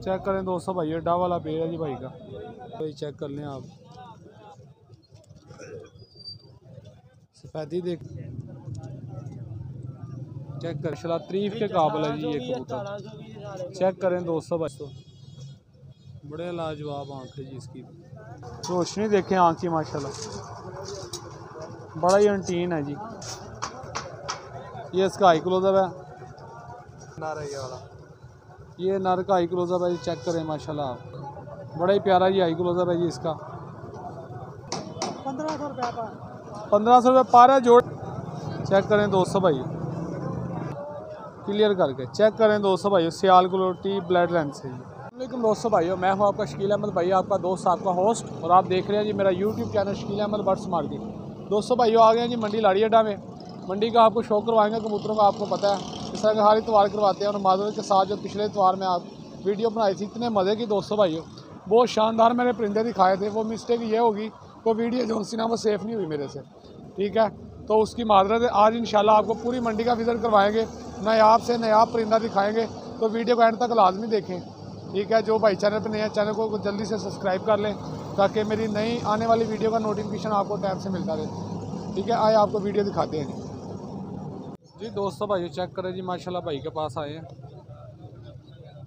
Check करें दोस्तों भाई, डा वाला पेड़ है जी भाई का, भाई चेक कर लें आप। सफेदी देख चेक कर, माशाल्लाह तारीफ के काबिल है जी ये कबूतर। चेक करें दोस्तों भाई, बड़े लाजवाब आँख है जी इसकी, रोशनी देखें आँख की माशाल्लाह, बड़ा ही एंटीन है जी। ये इसका हाई क्लोजअप है, ये नर का हाई क्लोजअप है जी, चेक करें माशाल्लाह आप, बड़ा ही प्यारा जी हाई क्लोजअप है जी इसका। 1500 रुपये पार है जोड़। चेक करें दोस्तों भाई, क्लियर करके चेक करें दोस्तों भाई, सियाल क्लोटी ब्लड लाइन से जी। वालेकुम दोस्तों भाइयों, मैं हूं आपका शकील अहमद भाई, आपका दोस्त, आपका होस्ट, और आप देख रहे हैं जी मेरा YouTube channel Shakeel Ahmed birds market. दोस्तों भाइयों आ गए हैं जी मंडी लाड़ी अड्डा में। मंडी का आपको शौक करवाएंगे कबूतरों का, आपको पता है इस तरह का हर इतवार करवाते हैं, और माजरत के साथ जो पिछले इतवार में आप वीडियो बनाई थी इतने मज़े की दोस्तों भाइयों, बहुत शानदार मैंने परिंदे दिखाए थे। वो मिस्टेक ये होगी, वो वीडियो जो सी ना वो सेफ़ नहीं हुई मेरे से, ठीक है, तो उसकी माजरत है। आज इंशाल्लाह आपको पूरी मंडी का विज़िट करवाएंगे, नायाब से नायाब परिंदा दिखाएंगे, तो वीडियो को एंड तक लाजमी देखें, ठीक है। जो भाई चैनल पर नए हैं, चैनल को जल्दी से सब्सक्राइब कर लें, ताकि मेरी नई आने वाली वीडियो का नोटिफिकेशन आपको टाइम से मिलता रहे, ठीक है। आए आपको वीडियो दिखाते हैं जी दोस्तों भाई, चेक करें जी माशाल्लाह भाई के पास आए हैं,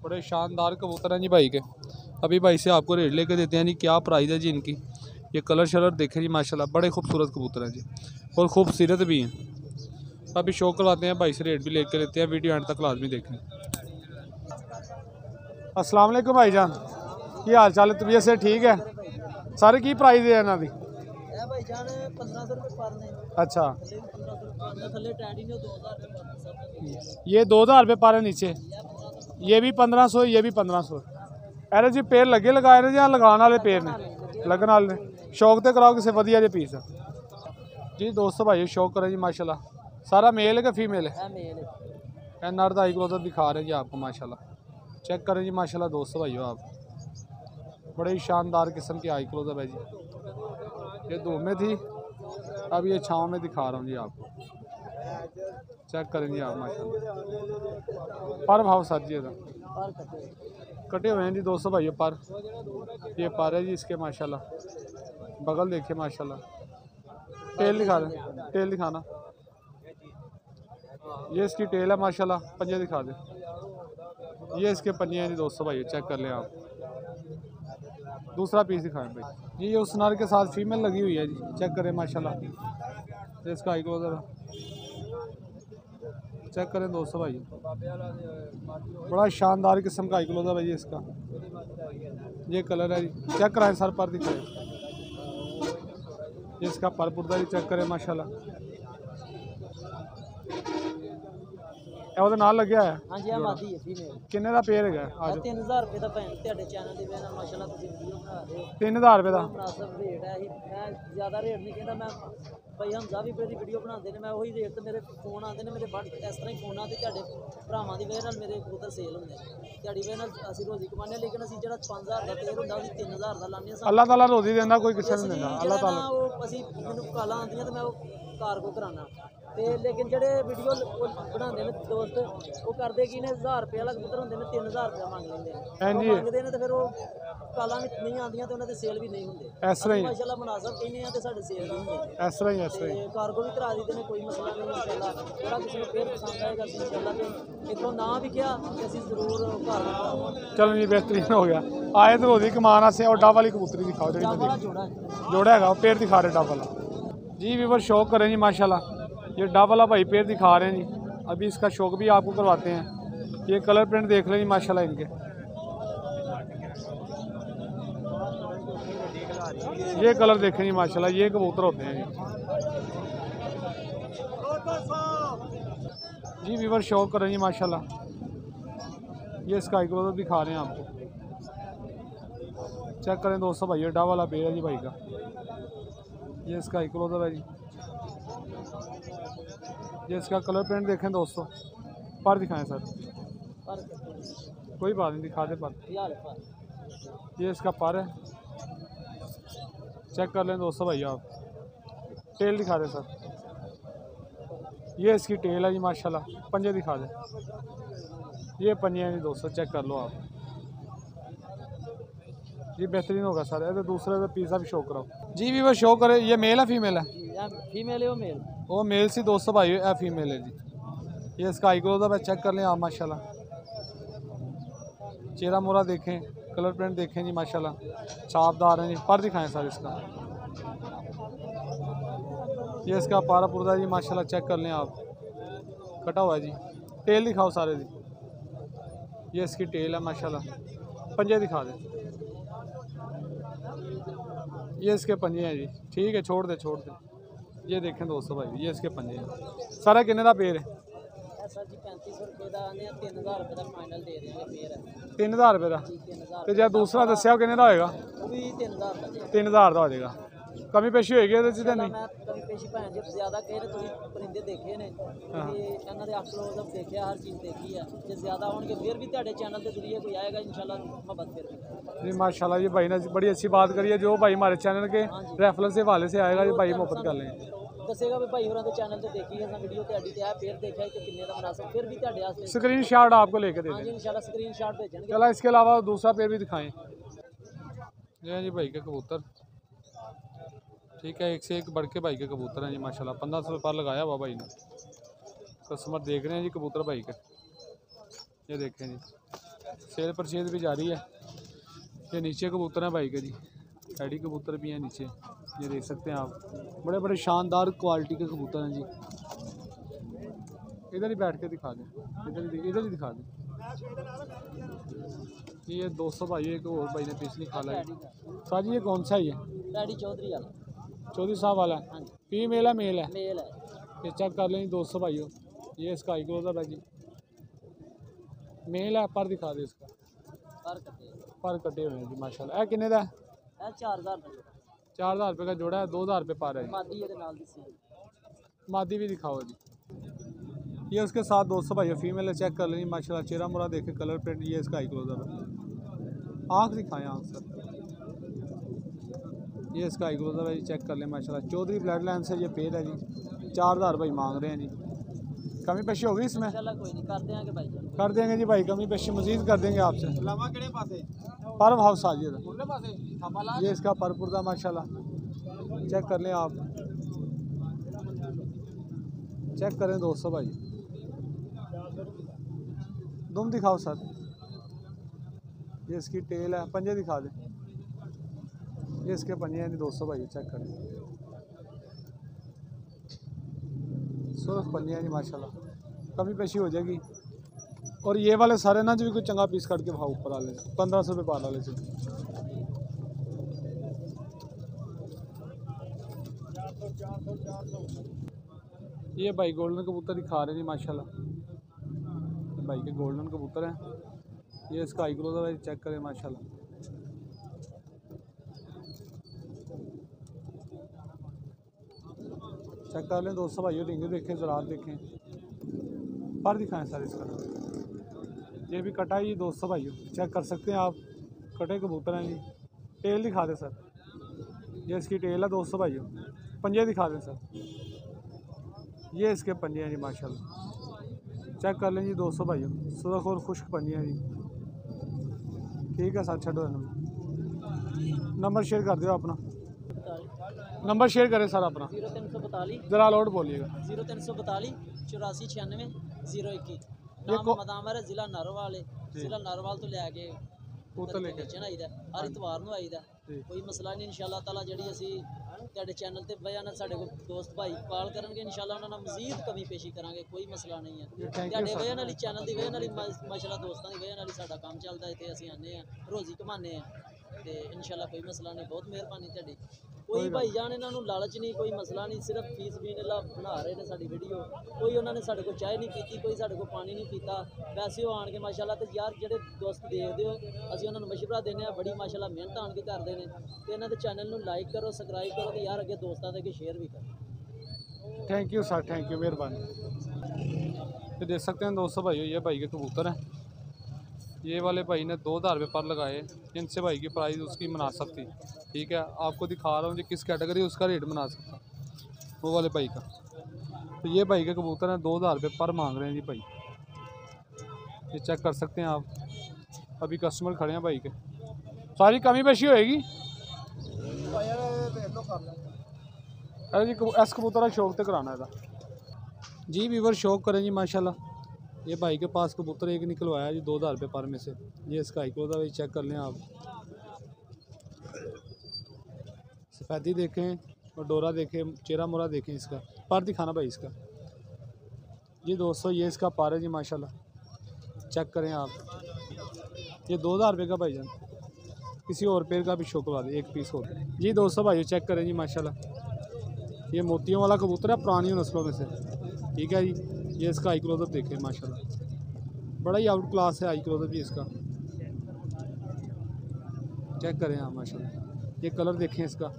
बड़े शानदार कबूतर हैं जी भाई के। अभी भाई से आपको रेट लेके देते हैं जी, क्या प्राइस है जी इनकी। ये कलर शलर देखें जी माशाल्लाह, बड़े खूबसूरत कबूतर हैं जी, और खूबसूरत भी हैं। अभी शो करवाते हैं भाई से, रेट भी लेके देते हैं, वीडियो एंड तक लाजमी देखें। अस्सलाम वालेकुम भाईजान, की हाल चाल है, तबीयत से ठीक है? सारे की प्राइस है इन्हों की? अच्छा, ये 2000 रुपये पर है नीचे, ये भी 1500, ये भी 1500। अरे जी पेड़ लगे लगाए ने या लगाने वाले पेड़ ने? लगन वाले ने। शौक तो कराओ किसी वधिया जे पीस जी दोस्तों भाई, शौक करें जी माशाल्लाह। सारा मेल है कि फीमेल है? नर का हाई क्लोजअप दिखा रहे हैं जी आपको माशाल्लाह, चेक करें जी माशाल्लाह दोस्तों भाइयों आप, बड़े ही शानदार किस्म की हाई क्लोजअप है जी। ये धूप में थी, अब ये छाँव में दिखा रहा हूँ जी आपको, चेक करें जी आप माशाल्लाह। पर भाव सर जी कटे हुए हैं जी दोस्तों भाइयों पर, ये पर है जी इसके माशाल्लाह, बगल देखिए माशाल्लाह। टेल दिखा दें, टेल दिखाना, ये इसकी टेल है माशाल्लाह, पंजे दिखा दें, ये इसके पन्ने हैं जी दोस्तों भाई, चेक कर लें आप। दूसरा पीस दिखाएं भाई जी, ये उस नर के साथ फीमेल लगी हुई है जी, चेक करें माशाल्लाह। तो इसका हाई क्लोजर चेक करें दोस्तों भाई, बड़ा शानदार किस्म का हाई क्लोजर है जी इसका। ये कलर है जी, चेक कराएं सर पर दिखाएं, ये इसका पर पुर्दा जी, चेक करें माशाल्लाह। ਉਹਦੇ ਨਾਲ ਲੱਗਿਆ ਹੈ ਹਾਂਜੀ ਆ ਮਾਦੀ ਹੈ ਫੀਮੇਲ। ਕਿੰਨੇ ਦਾ ਪੇਅਰ ਹੈਗਾ ਅੱਜ? 3000 ਰੁਪਏ ਦਾ ਭੈਣ ਤੁਹਾਡੇ ਚੈਨਲ ਦੀ ਵੇਨਾ ਮਾਸ਼ਾਅੱਲਾ ਤੁਸੀਂ ਵੀਡੀਓ ਬਣਾ ਰਹੇ ਹੋ। 3000 ਰੁਪਏ ਦਾ ਮੁਨਾਸਬ ਰੇਟ ਹੈ ਇਹ, ਮੈਂ ਜ਼ਿਆਦਾ ਰੇਟ ਨਹੀਂ ਕਹਿੰਦਾ। ਮੈਂ ਭਾਈ ਹਮਜ਼ਾ ਵੀ ਦੀ ਵੀਡੀਓ ਬਣਾਉਂਦੇ ਨੇ, ਮੈਂ ਉਹੀ ਰੇਟ ਤੇ ਮੇਰੇ ਫੋਨ ਆਉਂਦੇ ਨੇ, ਮੇਰੇ ਇਸ ਤਰ੍ਹਾਂ ਹੀ ਫੋਨਾਂ ਤੇ ਤੁਹਾਡੇ ਭਰਾਵਾਂ ਦੀ ਵੇਹ ਨਾਲ ਮੇਰੇ ਕਬੂਤਰ ਸੇਲ ਹੁੰਦੇ ਨੇ। ਤੁਹਾਡੀ ਵੇਹ ਨਾਲ ਅਸੀਂ ਰੋਜ਼ੀ ਕਮਾਉਂਦੇ ਹਾਂ, ਲੇਕਿਨ ਅਸੀਂ ਜਿਹੜਾ 5000 ਦਾ ਪੇਅਰ ਹੁੰਦਾ ਉਹਦੀ 3000 ਦਾ ਲਾਉਂਦੇ ਹਾਂ। ਅੱਲਾਹ ਤਾਲਾ ਰੋਜ਼ੀ ਦਿੰਦਾ, ਕੋਈ ਕਿਸੇ ਨੂੰ ਦਿੰਦਾ ਅੱਲਾਹ ਤਾਲਾ। ਉਹ ਅਸੀਂ ਮੈਨੂੰ ਕਾਲਾਂ ਆਉਂਦੀਆਂ ਤੇ ਮੈਂ ਉਹ ਕਾਰਗੋ ਕਰਾਉਣਾ ਤੇ, ਲੇਕਿਨ ਜਿਹੜੇ ਵੀਡੀਓ ਬਣਾਉਂਦੇ ਨੇ ਦੋਸਤ ਉਹ ਕਰਦੇ ਕੀ ਨੇ, 1000 ਰੁਪਏ ਵਾਲਾ ਕਬੂਤਰ ਹੁੰਦੇ ਨੇ 3000 ਰੁਪਏ ਮੰਗ ਲੈਂਦੇ ਨੇ, ਮੰਗਦੇ ਨੇ ਤੇ ਫਿਰ ਉਹ ਕਾਲਾਂ ਵਿੱਚ ਨਹੀਂ ਆਉਂਦੀਆਂ ਤੇ ਉਹਨਾਂ ਦੇ ਸੇਲ ਵੀ ਨਹੀਂ ਹੁੰਦੇ। ਇਸ ਤਰ੍ਹਾਂ ਹੀ ਮਾਸ਼ਾਅੱਲਾ ਮੁਨਾਸਬ ਕਹਿੰਦੇ ਆ ਤੇ ਸਾਡੇ ਸੇਲ ਨਹੀਂ ਹੁੰਦੇ, ਇਸ ਤਰ੍ਹਾਂ ਹੀ ਕਾਰਗੋ ਵੀ ਕਰਾ ਦਿੰਦੇ ਨੇ, ਕੋਈ ਮਸਲਾ ਨਹੀਂ ਮਾਸ਼ਾਅੱਲਾ। ਜਿਹੜਾ ਕਿਸੇ ਨੂੰ ਫੇਰ ਪਸੰਦ ਆਏਗਾ ਅਸੀਂ ਇੰਸ਼ਾਅੱਲਾ ਤੇ ਇੱਥੋਂ ਨਾ ਵਿਕਿਆ ਤੇ ਅਸੀਂ ਜ਼ਰੂਰ ਘਰ ਕਰਾਵਾਂਗੇ। ਚਲੋ ਜੀ बेहतरीन हो गया। आए तो रोजी कमान से, और डब वाली कबूतरी दिखाओ, जोड़ा है वो पेड़ दिखा रहे डब वाला जी। व्यूअर शौक करें जी माशाल्लाह, ये डब वाला भाई पेड़ दिखा रहे हैं जी। अभी इसका शौक भी आपको करवाते हैं। ये कलर प्रिंट देख लें जी माशाल्लाह इनके, ये कलर देखें जी माशाल्लाह, ये कबूतर होते हैं जी। व्यूअर शौक करें जी माशाल्लाह, ये स्काई क्लोजर दिखा रहे हैं आपको, चेक करें दोस्तों भाई, डा वाला पेड़ है जी भाई का। ये स्काई क्लोजर है जी, ये इसका कलर प्रिंट देखें दोस्तों। पर दिखाएं सर, कोई बात नहीं, दिखा दे पर। ये इसका पर है, चेक कर लें दोस्तों भाई आप। टेल दिखा दें सर, ये इसकी टेल है जी माशाल्लाह, पंजे दिखा दें, ये पंजे हैं जी दोस्तों, चेक कर लो आप। जी बेहतरीन होगा सर। ये तो दूसरे का पिज़्ज़ा भी शो कराओ जी। भी वो शो करे। ये मेल है फीमेल है? फीमेल है, वो मेल। वो मेल सी 200 भाई है, फीमेल है जी। ये इसका आई ग्रोथ है, चेक कर लें आप माशाल्लाह। चेहरा मोरा देखें, कलर प्रिंट देखें जी माशाल्लाह, छापदार हैं जी। पर दिखाएं सर इसका। ये इसका पारा पुर्दा जी माशाल्लाह, चेक कर लें आप, कटा हुआ है जी। टेल दिखाओ सारे जी। ये इसकी टेल है माशाल्लाह। पंजे दिखा दें। ये इसके पंजे हैं जी। ठीक है, छोड़ दे छोड़ दे। ये देखें दोस्तों भाई, ये इसके पंजे हैं। सारा किन्ने का पेड़ है? सर जी 3500 रुपये का आने 3000 रुपये का फाइनल दे रहे हैं पेड़ है। 3000 रुपये का। 3000 तो जो दूसरा दसिया किन्ने का होएगा? वो भी 3000 का। 3000 का हो जाएगा। कमी पेशी होएगी ਇਹਦੇ ਚ ਤਾਂ ਨਹੀਂ? मैं कभी पेशी भैन जी ज़्यादा कहे तो परिंदे देखे ने कि इन्होंने अपलोड देखा, हर चीज़ देखी है। जो ज़्यादा होंगे फिर भी तेरे चैनल के जरिए कोई आएगा इंशाल्लाह मोहब्बत फिर भी। जी माशाल्लाह जी, भाई ने बड़ी अच्छी बात करी है। जो भाई हमारे चैनल के रेफरेंस के हवाले से आएगा जी, भाई मोहब्बत कर लेंगे। दसेगा भी भाई होਰਾਂ ਦੇ चैनल ਤੇ देखी है वीडियो ਤੁਹਾਡੀ ਤੇ ਆ फिर देखा है कि किन्ने ਦਾ मुनासिब फिर भी ਤੁਹਾਡੇ वास्ते स्क्रीनशॉट आपको लेके दे हाँ जी देंगे इंशाल्लाह स्क्रीनशॉट भेजेंगे। चला। इसके अलावा दूसरा पेड़ भी दिखाएं। ये जी भाई के कबूतर, ठीक है, एक से एक बढ़ के भाई के कबूतर हैं जी माशाल्लाह। 1500 रुपये लगाया हुआ भाई ने। कस्टमर देख रहे हैं जी कबूतर भाई के। ये देखें जी, सेल परचेज भी जारी है। ये नीचे कबूतर हैं भाई के जी, एडी कबूतर भी हैं नीचे, ये देख सकते हैं आप। बड़े बड़े शानदार क्वालिटी के कबूतर हैं जी। इधर ही बैठ के दिखा दें, इधर ही दिखा दें। ये 200 भाई, एक और भाई ने पीस निकाला है। सर जी ये कौन सा ही है? डैडी चौधरी वाला। चौधरी साहब वाला हाँ जी फीमेल है मेल है? मेल है। ये चेक कर लें 200 भाइयों। ये इसका आई क्लोजर है जी, मेल है। पर दिखा दे इसका, पर कटे हुए हैं जी माशाल्लाह। किन्ने का है? 4000 रुपये 4000 रुपये का जोड़ा है, 2000 रुपये पर है जी। मादी है नाल दी सी। मादी भी दिखाओ जी। ये उसके साथ 200 भाई फीमेल है, चेक कर लें माशाल्लाह। चेहरा मुरा देखे, कलर प्रिंट। ये इसका आई क्लोजर है। आँख दिखाएं, आँख सर। ये इसका आई क्लोजर है जी, चेक कर लें माशाल्लाह। चौधरी ब्लड लाइन से ये पेड़ है जी। 4000 भाई मांग रहे हैं जी। कमी पेशी होगी इसमें? इंशाल्लाह कोई नहीं, कर देंगे भाई, कर देंगे जी भाई, कमी पेशी मजीद कर देंगे आपसे। परम हाउस आ जाइए। ये इसका परपुरदा माशाल्लाह, चेक कर लें आप, चेक करें 200 भाई। दुम दिखाओ सर। ये इसकी टेल है, पंजे दिखा दें। ये इसके पंजे हैं 200 भाई, चेक करें। सुरख पंजे हैं जी माशाल्लाह, कमी पेशी हो जाएगी। और ये वाले सारे ना जो भी कोई चंगा पीस काट के भाव ऊपर वाले 1500 रुपये पार वाले से। ये भाई गोल्डन कबूतर दिखा रहे हैं जी माशाल्लाह। भाई के गोल्डन कबूतर हैं। ये इसका आई क्लोजर है, चेक करें माशाल्लाह। चेक कर लें 200 भाइयों। रिंग देखें, ज़रात देखें, पर दिखाएं सर इसका। ये भी कटा ही 200 भाइयों, चेक कर सकते हैं आप। कटे कबूतर हैं जी। टेल दिखा दें सर। ये इसकी टेल है 200 भाइयों। पंजे दिखा दें सर। ये इसके पंजे हैं जी माशाल्लाह, चेक कर लें जी 200 भाइयों। सुरख और खुश्क पंजे हैं जी। ठीक है सर, छो नंबर शेयर कर दो अपना। नंबर शेयर करें सर अपना। 0342 ज़रा लोड बोलिएगा। 0342 84 96 021। नाम मदामर है, ज़िला नारोवाल है। ज़िला नारोवाल तो लैके उत्तर लेके बेचन आईदा, हर इतवार ਨੂੰ आईदा। कोई मसला नहीं इंशाल्लाह ताला। ਜਿਹੜੀ ਅਸੀਂ ਤੁਹਾਡੇ ਚੈਨਲ ਤੇ ਵਜ੍ਹਾ ਨਾਲ ਸਾਡੇ ਕੋਲ ਦੋਸਤ ਭਾਈ ਕਾਲ ਕਰਨਗੇ, ਇੰਸ਼ਾਅੱਲਾ ਉਹਨਾਂ ਨਾਲ ਮਜ਼ੀਦ ਕਮੀ ਪੇਸ਼ੀ ਕਰਾਂਗੇ, ਕੋਈ ਮਸਲਾ ਨਹੀਂ ਹੈ। ਤੁਹਾਡੇ ਵਜ੍ਹਾ ਨਾਲ ਹੀ, ਚੈਨਲ ਦੀ ਵਜ੍ਹਾ ਨਾਲ ਹੀ, ਮਾਸ਼ਾਅੱਲਾ ਦੋਸਤਾਂ ਦੀ ਵਜ੍ਹਾ ਨਾਲ ਹੀ ਸਾਡਾ ਕੰਮ ਚੱਲਦਾ। ਇੱਥੇ ਅਸੀਂ ਆਨੇ ਆ, ਰੋਜ਼ੀ ਕਮਾਉਂਦੇ ਆ ਤੇ ਇੰਸ਼ਾਅੱਲਾ ਕੋਈ ਮਸਲਾ ਨਹੀਂ। ਬਹੁਤ ਮਿਹਰਬਾਨੀ ਤੁਹਾਡੀ। ਕੋਈ ਭਾਈ ਜਾਨ ਇਹਨਾਂ ਨੂੰ ਲਾਲਚ ਨਹੀਂ, ਕੋਈ ਮਸਲਾ ਨਹੀਂ, ਸਿਰਫ ਫੀਸ ਵੀ ਲਾ ਬਣਾ ਰਹੇ ਨੇ ਸਾਡੀ ਵੀਡੀਓ। ਕੋਈ ਉਹਨਾਂ ਨੇ ਸਾਡੇ ਕੋਲ ਚਾਹ ਨਹੀਂ ਪੀਤੀ, ਕੋਈ ਸਾਡੇ ਕੋਲ ਪਾਣੀ ਨਹੀਂ ਪੀਤਾ। ਵੈਸੇ ਉਹ ਆਣ ਕੇ ਮਾਸ਼ਾਅੱਲਾ ਤੇ ਯਾਰ ਜਿਹੜੇ ਦੋਸਤ ਦੇਖਦੇ ਹੋ, ਅਸੀਂ ਉਹਨਾਂ ਨੂੰ ਮਸ਼ਵਰਾ ਦਿੰਦੇ ਆ, ਬੜੀ ਮਾਸ਼ਾਅੱਲਾ ਮਿਹਨਤ ਆਣ ਕੇ ਕਰਦੇ ਨੇ। ਤੇ ਇਹਨਾਂ ਦੇ ਚੈਨਲ ਨੂੰ ਲਾਈਕ ਕਰੋ, ਸਬਸਕ੍ਰਾइब करो तो यार अगे दोस्तों के शेयर भी करो। Thank you sir, thank you, मेहरबानी। तो देख सकते हैं 200 भाई, ये भाई के कबूतर हैं। ये वाले भाई ने 2000 रुपये पर लगाए। इनसे भाई की प्राइस उसकी मुनासिब थी। ठीक है, आपको दिखा रहा हूँ जी किस कैटेगरी उसका रेट मुनासिब था वो वाले भाई का। तो ये भाई के कबूतर हैं, 2000 रुपये पर मांग रहे हैं जी भाई। ये चेक कर सकते हैं आप। अभी कस्टमर खड़े हैं भाई के। सारी कमी पेशी होएगी। अरे जी इस कबूतर का शौक तो कराना है जी। व्यूवर शौक करें जी माशाल्लाह। ये भाई के पास कबूतर एक निकलवाया जी 2000 रुपये पर में से। ये इसका हाईक्लो था भाई, चेक कर लें आप। सफ़ेदी देखें और डोरा देखें, चेहरा मोरा देखें इसका। पर दिखाना भाई इसका जी दोस्तों। ये इसका पार है जी माशाल्लाह, चेक करें आप। ये 2000 रुपये का भाईजान। किसी और पेड़ का भी शो करवा दे, एक पीस हो जी दोस्तों। भाई चेक करें जी माशाल्लाह। ये मोतियों वाला कबूतर है, पुरानी नस्लों में से, ठीक है जी। ये इसका आई क्लोजअप देखें माशाल्लाह, बड़ा ही आउट क्लास है आई क्लोजअप भी इसका। चेक करें आप माशाल्लाह। ये कलर देखें इसका।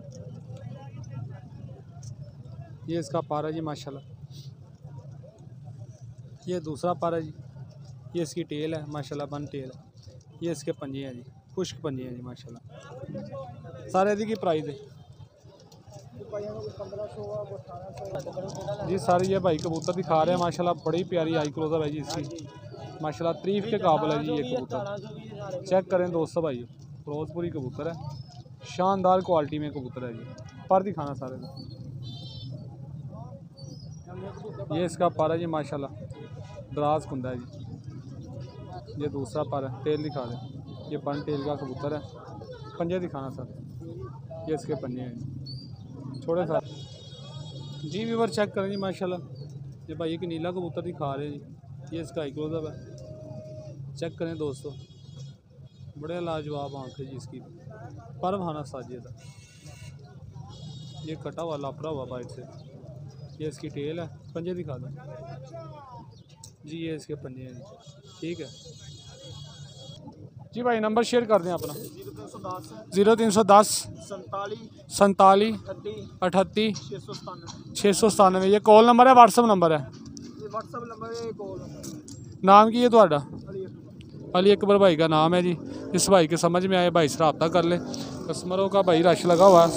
ये इसका पारा जी माशाल्लाह। ये दूसरा पारा जी। ये इसकी टेल है माशाल्लाह, बन टेल है। ये इसके पंजे हैं जी, खुश्क पंजे हैं जी माशाल्लाह। सारे दी की प्राइस है जी। सारे ये भाई कबूतर दिखा रहे हैं माशाल्लाह, बड़ी प्यारी आई क्लोजअप है जी इसकी माशाल्लाह। तारीफ के काबिल है जी ये कबूतर। चेक करें दोस्तों भाई, फिरोजपुरी कबूतर है, शानदार क्वालिटी में कबूतर है जी। पर दिखाना सारे का। ये इसका पारा जी माशाल्लाह, दराज कुंदा है जी। ये दूसरा पारा, टेल दिखा दें। ये बन टेल का कबूतर है। पंजे दिखाना सर। ये इसके पंजे हैं जी, छोटे सर जी। व्यूवर चेक करें जी माशाल्लाह। ये भाई एक नीला कबूतर दिखा रहे हैं जी। ये इसका हाईक्लोजअप है, चेक करें दोस्तों। बड़े लाजवाब आँख है जी इसकी। पर भाना साजिए था। ये कटा हुआ लापरा हुआ बाइट से। ये इसकी टेल है, पंजे दिखा दें जी। ये इसके पंजे हैं जी, ठीक है जी। भाई नंबर शेयर कर दें अपना। 0310 47 38 697। ये कॉल नंबर है, व्हाट्सअप नंबर है? नाम की है ਤੁਹਾਡਾ? अली अकबर भाई का नाम है जी। इस भाई के समझ में आए भाई से रब्ता कर ले। कस्टमरों का भाई रश लगा हुआ है,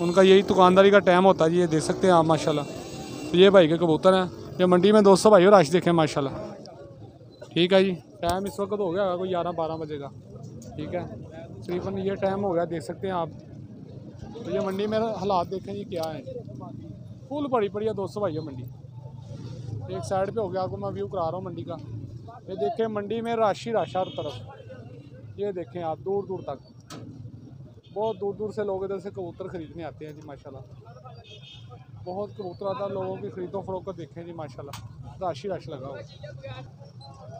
उनका यही दुकानदारी का टाइम होता है जी। ये देख सकते हैं आप माशाल्लाह। तो ये भाई के कबूतर हैं। ये मंडी में 200 भाई और रश देखें माशाल्लाह, ठीक है जी। टाइम इस वक्त हो गया कोई 11-12 बजे का, ठीक है। तकरीबन ये टाइम हो गया, देख सकते हैं आप। तो ये मंडी में हालात देखें जी क्या है। फुल बड़ी पड़ी है 200 भाई मंडी। एक साइड पे हो गया, आपको मैं व्यू करा रहा हूँ मंडी का। ये देखें मंडी में रश ही रश हर तरफ। ये देखें आप, दूर दूर तक, बहुत दूर दूर से लोग इधर से कबूतर ख़रीदने आते हैं जी माशाल्लाह। बहुत कबूतर आता है, लोगों की ख़रीदो फरोख्त देखें जी माशाल्लाह, रश ही रश लगा हुआ।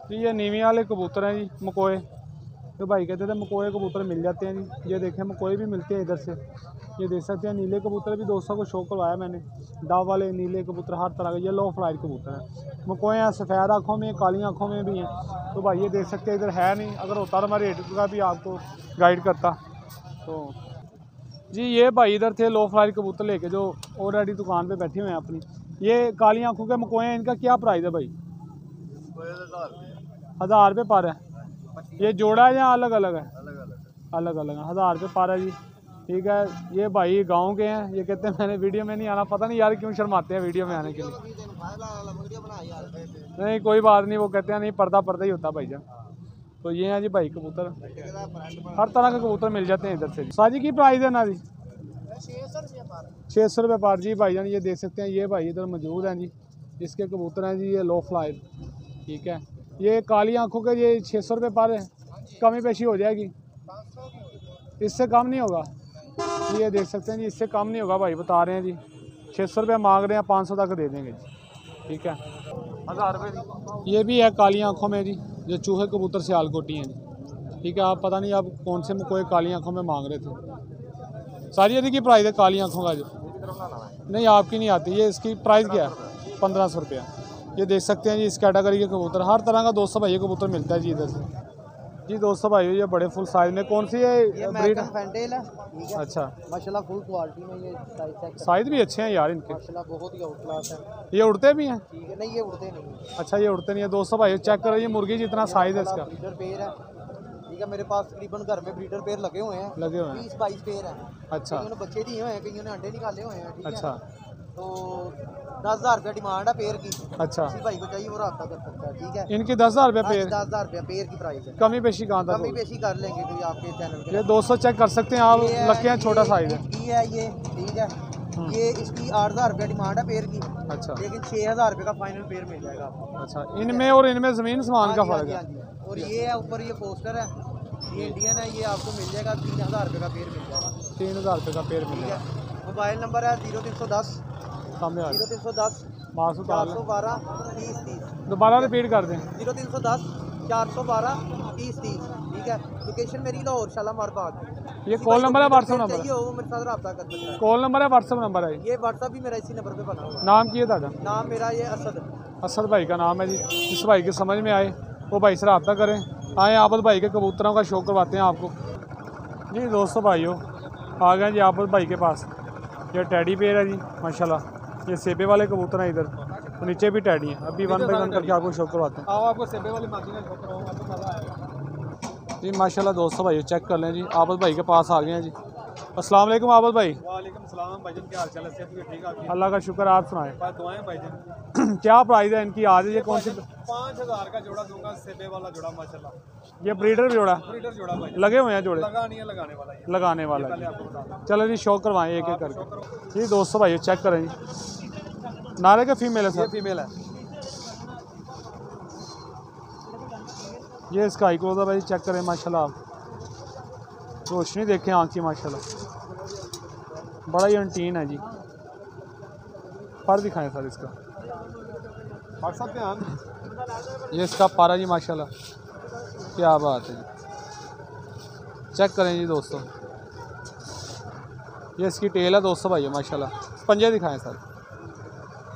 जी ये नीवी वाले कबूतर हैं जी, मकोए। तो भाई कहते थे मकोए कबूतर मिल जाते हैं जी। ये देखें मकोए भी मिलते हैं इधर से। ये देख सकते हैं नीले कबूतर भी 200 को शो करवाया मैंने। डाव वाले नीले कबूतर हर तरह के, ये लो फ्लाइट कबूतर हैं। मकोए हैं सफ़ेद आँखों में, काली आँखों में भी हैं। तो भाई ये देख सकते हैं इधर है नहीं, अगर होता तो मैं रेट का भी आपको गाइड करता। तो जी ये भाई इधर थे लो फ्लाइट कबूतर लेके, जो ऑलरेडी दुकान पे बैठे हुए हैं अपनी। ये काली आँखों के मकोए हैं, इनका क्या प्राइस है भाई? 1000 रुपये पर है। ये जोड़ा है या अलग अलग है? अलग अलग है। 1000 रुपये पर है जी, ठीक है। ये भाई गांव के हैं। ये कहते हैं मैंने वीडियो में नहीं आना, पता नहीं यार क्यों शर्माते हैं वीडियो में आने के लिए। नहीं कोई बात नहीं, वो कहते हैं नहीं पर्दा पर्दा ही होता भाईजान। तो ये हैं जी भाई कबूतर, हर तरह के कबूतर मिल जाते हैं इधर से। साजी की प्राइस है ना जी? 600 रुपये पर जी भाईजान। ये देख सकते हैं, ये भाई इधर मौजूद हैं जी। इसके कबूतर हैं जी, ये लो फ्लाइट, ठीक है। ये काली आंखों के ये 600 रुपये पर है, कमी पेशी हो जाएगी, इससे कम नहीं होगा। ये देख सकते हैं जी, इससे कम नहीं होगा भाई, बता रहे हैं जी। 600 रुपये मांग रहे हैं, 500 तक दे देंगे जी, ठीक है। 1000 रुपये। ये भी है काली आंखों में जी, जो चूहे कबूतर सियालकोटी हैं जी, ठीक है। आप पता नहीं आप कौन से कोई काली आंखों में मांग रहे थे। सारी यदि की प्राइस है काली आंखों का जो? नहीं आपकी नहीं आती। ये इसकी प्राइस क्या है? 1500 रुपया। ये देख सकते हैं जी, इस कैटेगरी के कबूतर हर तरह का 200 भाई कबूतर मिलता है जी इधर से जी। 200 भाई ये बड़े फुल साइज में। कौन सी है ब्रीड? फैंटेल है। अच्छा माशाल्लाह फुल क्वालिटी में। ये साइज भी अच्छे हैं यार इनके माशाल्लाह, बहुत ही आउट क्लास है। ये उड़ते भी हैं? ठीक है, नहीं ये उड़ते नहीं। अच्छा ये उड़ते नहीं है। 200 भाई चेक करो, ये मुर्गी जितना साइज है इसका। ब्रीडर पेयर है, ठीक है। मेरे पास तकरीबन घर में ब्रीडर पेयर लगे हुए हैं, 20-22 पेयर है। अच्छा, कईयों ने बच्चे दिए हुए हैं, कईयों ने अंडे निकाले हुए हैं, ठीक है। अच्छा। तो 10,000 रुपया डिमांड है पेयर की। अच्छा, किसी भाई को चाहिए वो रब्ता कर सकता है, ठीक है। इनकी 10,000 रुपये पेयर, 10,000 रुपया पेयर की प्राइस है। कमी पेशी कहाँ तक कमी होगी? पेशी कर लेंगे कोई आपके चैनल के। ये 200 चेक कर सकते हैं आप, लगे हैं छोटा साइज है। ये है ये, ठीक है। ये इसकी 8,000 रुपया डिमांड है पेयर की। अच्छा, लेकिन 6,000 रुपये का फाइनल पेयर मिल जाएगा आपको। अच्छा, इनमें और इनमें ज़मीन समान का फ़र्क है। और ये है ऊपर ये पोस्टर है, ये इंडियन है, ये आपको मिल जाएगा 3,000 रुपये का पेयर मिल जाएगा। 3,000 रुपये का पेयर मिलेगा। मोबाइल नंबर है 0310 सामने आ 0310 मासूम 412 30 30। दोबारा रिपीट कर दें। 0310 412 30 30, ठीक है। लोकेशन मेरी लाहौर शालामार बाग। ये कॉल नंबर है, व्हाट्सएप नंबर चाहिए हो वो मेरे साथ रब्ता कर सकता है। कॉल नंबर है, व्हाट्सएप नंबर है। ये व्हाट्सएप भी मेरा इसी नंबर पे बना हुआ है। नाम की है ਤੁਹਾਡਾ? नाम मेरा ये असद। असद भाई का नाम है जी। जिस भाई की समझ में आए वो भाई से रब्ता करें। आए आबद भाई के कबूतरों का शो करवाते हैं आपको। जी दोस्तों भाइयों, आ गए जी आबद भाई के पास। ये टैडी पेयर है जी माशाल्लाह। ये सेबे वाले कबूतर हैं इधर, तो नीचे भी टैडी हैं। अभी वन बाई वन करके आपको शो करवाते हैं। आओ आपको सेबे वाली माची का शो कराऊंगा, आपको मजा आएगा। जी माशाल्लाह दोस्तों भाइयों, चेक कर लें जी, आबद भाई के पास आ गए हैं जी। अस्सलाम वालेकुम आबद भाई। वालेकुम सलाम भाईजान, क्या हाल चाल है? सेहत भी ठीक है? अल्लाह का शुक्र, आप सुनाएं। बस दुआएं भाईजान। क्या प्राइस है इनकी आज? ये कौन सी? 5,000 का जोड़ा दूंगा, सेबे वाला जोड़ा माशाल्लाह। ये ब्रीडर जोड़ा ब्रीडर जोड़ा भाई, लगे हुए हैं जोड़े? लगा नहीं है, लगाने वाला है। लगाने वाला पहले है। आपको बता दूं। चलो जी शो करवाएं एक एक करके। जी दोस्तों भाई चेक करें जी, नारे के फीमेल है ये सर? फीमेल है। ये इसका हाई क्लोज है भाई, चेक करें माशाल्लाह आप। रोशनी देखें आँख की माशाल्लाह, बड़ा ही अंटीन है जी। पर दिखाएं सर इसका, व्हाट्सएप पे हम ये इसका पारा जी माशाल्लाह, क्या बात है जी। चेक करें जी दोस्तों, ये इसकी टेल है दोस्तों भाई माशाल्लाह। पंजे दिखाएं सर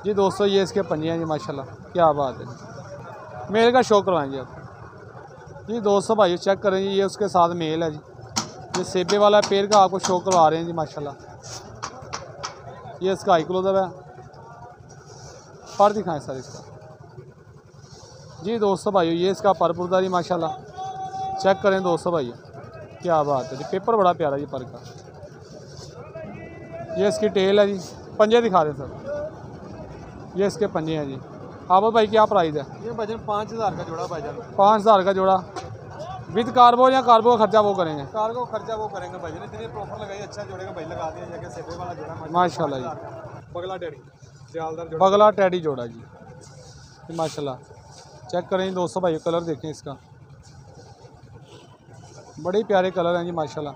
जी दोस्तों, ये इसके पंजे हैं जी माशाल्लाह, क्या बात है जी। मेल का शो करवाएं जी आप। जी दोस्तों भाई चेक करें जी, ये उसके साथ मेल है जी। ये सेबे वाला पेड़ का आपको शो करवा रहे हैं जी माशाल्लाह। ये इसका हाई क्लोजअप है। पर दिखाएं सर इसका जी दोस्तों भाइयों, ये इसका पर पुरदारी माशाल्लाह, चेक करें दोस्तों भाइयों, क्या बात है जी। पेपर बड़ा प्यारा जी पर का। ये इसकी टेल है जी। पंजे दिखा दें सर, ये इसके पंजे हैं जी। आबद भाई क्या प्राइस है? ये भाईजान 5,000 का जोड़ा भाईजान। 5,000 का जोड़ा विद कार्बो या कार्बो का खर्चा वो करेंगे? कार्गो खर्चा वो करेंगे भाईजान, इतने प्रॉफर लगाई, अच्छा जोड़ेगा भाई, लगा दिया जाके सेबे वाला जोड़ा माशाल्लाह जी। बगला डेरी सियालदार जोड़ा, बगला टैडी जोड़ा जी माशाल्लाह। चेक करें दोस्तों भाई, कलर देखें इसका, बड़े प्यारे कलर हैं जी माशाल्लाह।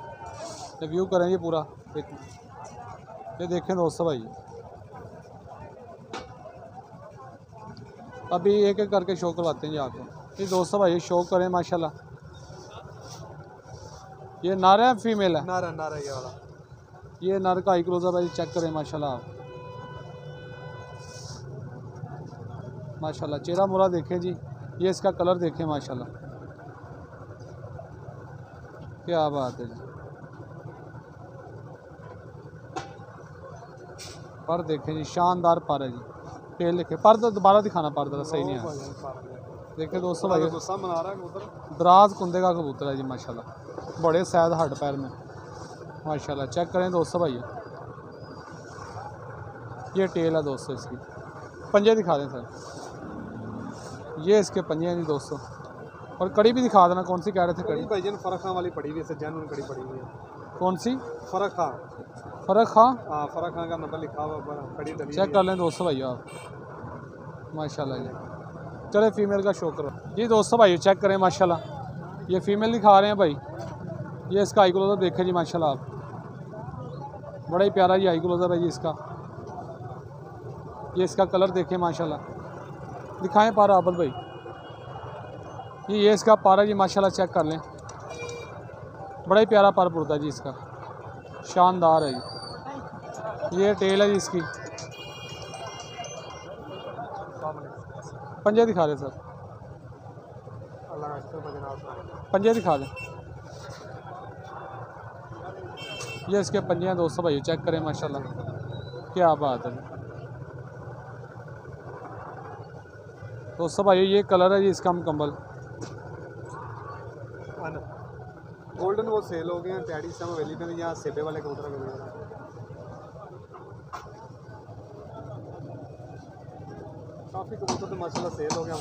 रिव्यू करें ये पूरा देखें, ये देखें दोस्तों भाई, अभी एक एक करके शो करवाते हैं जी आपको। ये दोस्तों भाई शो करें माशाल्लाह। ये नर है फीमेल है? नारा नारा ये वाला। ये नर का हाई क्लोजअप है जी, चेक करें माशाल्लाह आप। माशाल्लाह चेहरा मुरा देखें जी, ये इसका कलर देखें माशाल्लाह, क्या बात है जी। पर देखें जी, शानदार पर है जी। टेल देखें, पर तो दोबारा दिखाना, पर जरा सही नहीं आया। देखें दोस्तों भाई, गुस्सा मना रहा है कबूतर। दराज कुंदे का कबूतर है जी माशाल्लाह, बड़े सैद हड पैर में माशाल्लाह। चेक करें दोस्तों भाई, ये टेल है दोस्तों इसकी। पंजे दिखा दें सर, ये इसके पंजे हैं जी दोस्तों। और कड़ी भी दिखा देना, कौन सी कह रहे थे कड़ी? भाईजान फरक खां वाली पड़ी हुई है, जैनुन कड़ी पड़ी हुई है। कौन सी? फरक खां। फरक खां? हाँ, फरक खां का नंबर लिखा हुआ ऊपर, कड़ी डली चेक कर लें दोस्तों भाई आप माशाल्लाह जी। चले फीमेल का शो करो जी दोस्तों भाई, चेक करें माशाल्लाह। ये फीमेल दिखा रहे हैं भाई, ये इसका हाई क्लोजअप देखें जी माशाल्लाह आप, बड़ा ही प्यारा जी हाई क्लोजअप है जी इसका। ये इसका कलर देखें माशाल्लाह, दिखाएं पारा आबद भाई। ये इसका पारा जी माशाल्लाह, चेक कर लें, बड़ा ही प्यारा पर पुरता जी इसका, शानदार है जी। ये टेल है जी इसकी। पंजे दिखा दें सर, पंजे दिखा दें। ये इसके पंजे हैं दोस्तों भाई, चेक करें माशाल्लाह, क्या बात है दोस्तों भाई। ये कलर है जी इसका मुकम्मल। गोल्डन वो सेल हो गए हैं, टैडी सब अवेलेबल है, यहाँ सेबे वाले कबूतर अवेलेबल है। काफ़ी कबूतर तो माशाल्लाह सेल हो गया,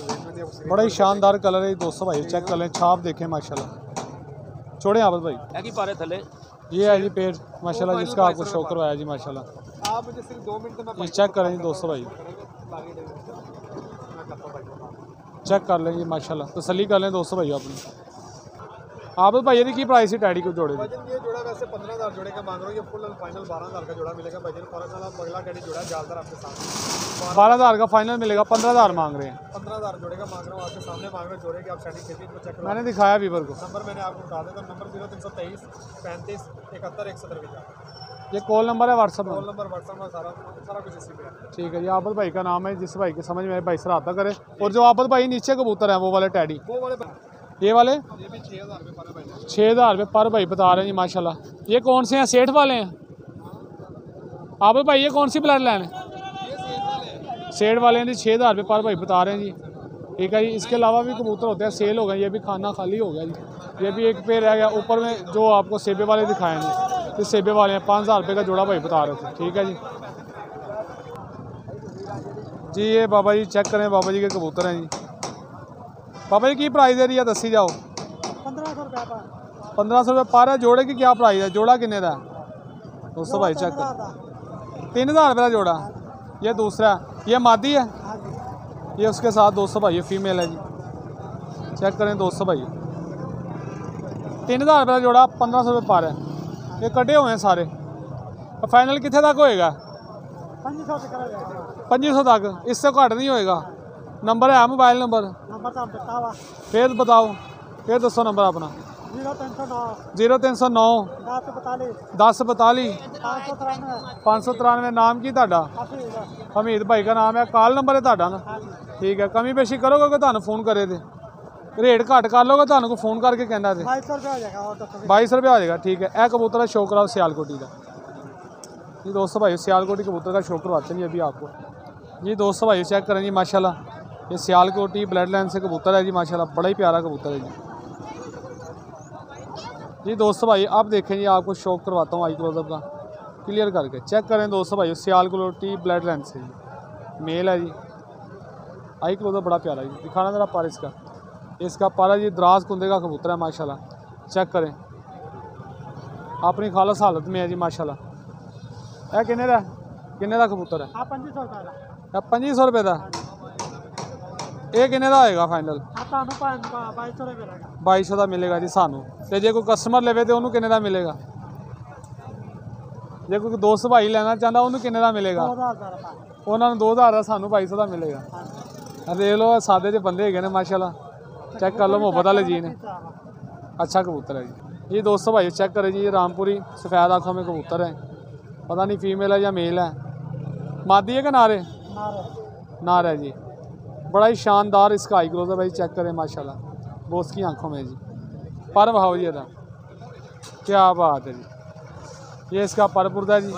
बड़ा ही शानदार कलर है दोस्तों भाई, चेक कर लें, छाप देखें माशाल्लाह। छोड़े आबद भाई, थले ये है जी पेड़ माशाल्लाह, जिसका आपको शो करवाया जी माशाल्लाह। आप मुझे सिर्फ 2 मिनट में चेक करें जी दोस्तों भाई, चेक कर लें जी माशाल्लाह, तसल्ली कर लें दोस्तों भाई अपनी। आबद भाई ये की प्राइस है टैडी को जोड़े की? ये जोड़ा वैसे 15,000 जोड़े का मांग रहा हूँ, ये फुल एंड फाइनल 12,000 का जोड़ा मिलेगा भाई। अगला टैडी जोड़ा जालदार आपके सामने 12,000 का फाइनल मिलेगा, 15,000 मांग रहे हैं। 15,000 जोड़े का मांग रहा हूँ, आपके सामने मांग रहे हैं जोड़े के, आप सेटिंग खेती को चेक करो। मैंने दिखाया वीवर को, नंबर मैंने आपको बता देता हूँ, नंबर 0323 35 71 170। ये कॉल नंबर है, व्हाट्सअप कॉल नंबर व्हाट्सअप में सारा कुछ इसी पे है। ठीक है जी। आबद भाई का नाम है, जिस भाई के समझ में आए भाई से रब्ता करे। और जो आबद भाई नीचे कबूतर हैं वो वाले टैडी, वो वाले ये वाले ये भी 6,000 रुपये पर भाई, 6,000 रुपये पर भाई बता रहे हैं जी माशाल्लाह। ये कौन से हैं, सेठ वाले हैं? आबद भाई ये कौन सी ब्लड लाइन है? सेठ वाले हैं जी, 6,000 रुपये पर भाई बता रहे हैं जी। ठीक है जी। इसके अलावा भी कबूतर होते हैं, सेल हो गए, ये भी खाना खाली हो गया जी। ये भी एक पे रह गया, ऊपर में जो आपको सेबे वाले दिखाएंगे, ये सेबे वाले हैं, 5,000 रुपये का जोड़ा भाई बता रहे थे। ठीक है जी। जी ये बाबा जी चेक करें, बाबा जी के कबूतर हैं जी। बाबा जी की प्राइस दे रही है, दसी जाओ। 1500 रुपये पर 1500 रुपये पर है। जोड़े की क्या प्राइस है? जोड़ा किन्ने का दोस्तों भाई चेक कर, 3,000 रुपये का जोड़ा। ये दूसरा, ये मादी है, ये उसके साथ दोस्तों भाई ये फीमेल है जी। चेक करें दोस्तों भाई, 3,000 रुपये का जोड़ा, 1500 रुपये पर है। ये कटे हुए हैं सारे। फाइनल कितने तक होएगा? 2500 तक, इससे घट नहीं होएगा। नंबर है मोबाइल नंबर? फिर बताओ, फिर दसो नंबर अपना। 0309 10 42 593। नाम की ਤੁਹਾਡਾ? हमीद भाई का नाम है। कॉल नंबर है ਤੁਹਾਡਾ ना? ठीक है। कमी पेशी करोगे कि ਤੁਹਾਨੂੰ फोन करे थे? रेट घट कर लोगे, ਤੁਹਾਨੂੰ को फोन करके कहना थे? 2200 रुपये आ जाएगा। ठीक है। यह कबूतर का शो कराओ सियालकोटी का जी दोस्तों भाई, सियालकोटी कबूतर का शो करवाते हैं अभी आपको जी दोस्तों भाई। चेक करें जी माशाल्लाह, ये सियालकोटी ब्लड लाइन से कबूतर है जी माशाल्लाह, बड़ा ही प्यारा कबूतर है जी दोस्तों भाई। अब देखें जी, आपको शौक करवाता हूँ आई क्लोजअप का क्लियर करके। चेक करें दोस्तों भाई, सियालकोटी ब्लड लाइन से जी, मेल है जी। आई क्लोजअप बड़ा प्यारा जी, दिखाना मेरा पर इसका पारा जी दराज कुंदे का कबूतर है माशाल्लाह। चेक करें, अपनी खालस हालत में है जी माशाल्लाह। यह किन्ने का कबूतर है? 2500 रुपये का। ये किन्ने का होएगा फाइनल? 2200 का मिलेगा जी सानू। तो जो कोई कस्टमर लेवे तो उन्होंने किन्ने का मिलेगा? जो कोई दोस्त भाई लेना चाहता उन्होंने किन्ने का मिलेगा? उन्होंने 2000 का, सानू 2200 का मिलेगा। देख लो सादे जो बंदे है माशाल्लाह, चेक कर लो, मोहब्बत वाले जी ने। अच्छा कबूतर है जी। ये दोस्तों भाई चेक करें जी, ये रामपुरी सफ़ेद आँखों में कबूतर है, पता नहीं फीमेल है या मेल है। मादी है कि नारे? नार है जी। बड़ा ही शानदार इसका आई क्लोज है भाई, चेक करें माशाल्लाह, बोस की आंखों में जी। पर भाव जी था, क्या बात है जी। ये इसका परपुरदा है जी।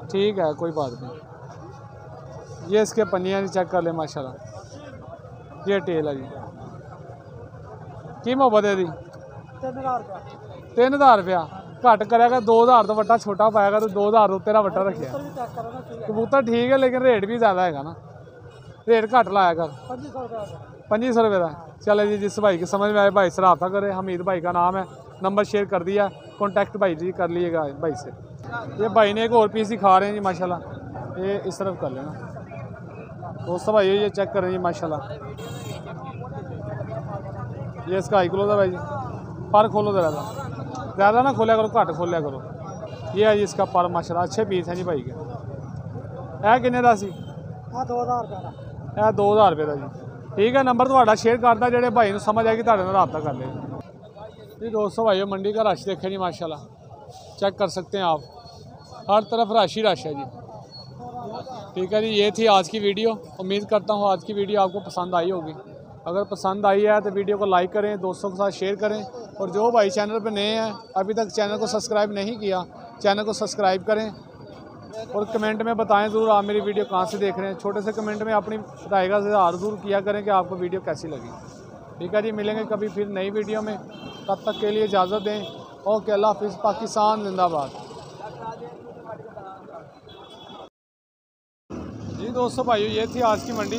ठीक है, कोई बात नहीं। ये इसके पन्नियाँ जी चेक कर ले माशाल्लाह। ये टेल है जी। की मोहब्बत है जी? 3,000 रुपया घट करेगा। 2,000 तो वट्टा छोटा पाएगा, तो 2,000 तो तेरा वट्टा रखा। कबूतर ठीक है, लेकिन रेट भी ज़्यादा है ना, रेट घट लाया कर। 2500 रुपये का। चले जी, जिस भाई की समझ में आए भाई से रब्ता करे। हमीद भाई का नाम है, नंबर शेयर कर दिया, कॉन्टैक्ट भाई जी कर लीजिएगा भाई से। ये भाई ने एक और पीस ही खा रहे हैं जी माशाल्लाह, ये इस तरफ कर लेना दोस्तों भाई। ये चेक करें जी माशाल्लाह, ये इसका हाई क्लोज है भाई जी। पर खोलो ज़्यादा ना खोलिया करो, घट खोलिया करो। ये है जी इसका पर माशाल्लाह, अच्छे पीस हैं जी भाई के। यह किन्ने का सी? 2000 रुपये। यह 2000 रुपये का जी। ठीक है। नंबर थोड़ा शेयर करता, जो भाई समझ आएगी तुहाडे नाल रब्ता कर लेगा जी दोस्तों भाई। मंडी का रश देखें जी माशाल्लाह, चेक कर सकते हैं आप, हर तरफ रश ही रश है जी। ठीक है जी, ये थी आज की वीडियो। उम्मीद करता हूँ आज की वीडियो आपको पसंद आई होगी। अगर पसंद आई है तो वीडियो को लाइक करें, दोस्तों के साथ शेयर करें। और जो भाई चैनल पर नए हैं, अभी तक चैनल को सब्सक्राइब नहीं किया, चैनल को सब्सक्राइब करें। और कमेंट में बताएं ज़रूर आप मेरी वीडियो कहाँ से देख रहे हैं। छोटे से कमेंट में अपनी बताएगा ज़रूर किया करें कि आपको वीडियो कैसी लगी। ठीक है जी, मिलेंगे कभी फिर नई वीडियो में, तब तक के लिए इजाज़त दें। ओके, अल्लाह हाफिज़। पाकिस्तान जिंदाबाद। जी दोस्तों भाइयों, ये थी आज की मंडी।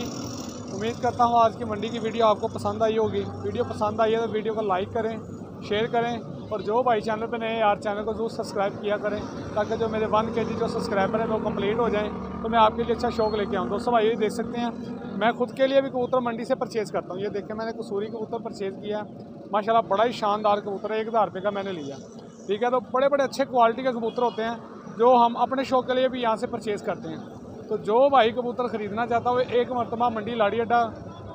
उम्मीद करता हूँ आज की मंडी की वीडियो आपको पसंद आई होगी। वीडियो पसंद आई है तो वीडियो को लाइक करें, शेयर करें, और जो भाई चैनल पे नए यार चैनल को ज़रूर सब्सक्राइब किया करें, ताकि जो मेरे 1 kg जो सब्सक्राइबर हैं वो कंप्लीट हो जाएं, तो मैं आपके लिए अच्छा शौक लेके आऊँ। दोस्तों भाई, ये देख सकते हैं, मैं खुद के लिए भी कबूतर मंडी से परचेज़ करता हूँ। ये देखें, मैंने कसूरी कबूतर परचेज़ किया, माशाल्लाह बड़ा ही शानदार कबूतर है, 1000 रुपये का मैंने लिया। ठीक है, तो बड़े बड़े अच्छे क्वालिटी के कबूतर होते हैं जो हम अपने शौक के लिए भी यहाँ से परचेज़ करते हैं। तो जो भाई कबूतर ख़रीदना चाहता हो, एक मरतबा मंडी लाड़ी अड्डा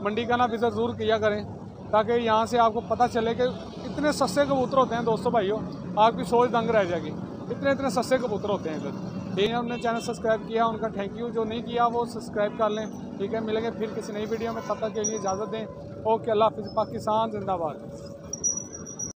मंडी का ना विज़िट ज़रूर किया करें, ताकि यहाँ से आपको पता चले कि इतने सस्ते कबूतर होते हैं। दोस्तों भाइयों, आपकी सोच दंग रह जाएगी, इतने सस्ते कबूतर होते हैं इधर। ठीक है, हमने चैनल सब्सक्राइब किया, उनका थैंक यू। जो नहीं किया वो सब्सक्राइब कर लें। ठीक है, मिलेंगे फिर किसी नई वीडियो में, तब तक के लिए इजाज़त दें। ओके, अल्लाह हाफ़िज़। पाकिस्तान जिंदाबाद।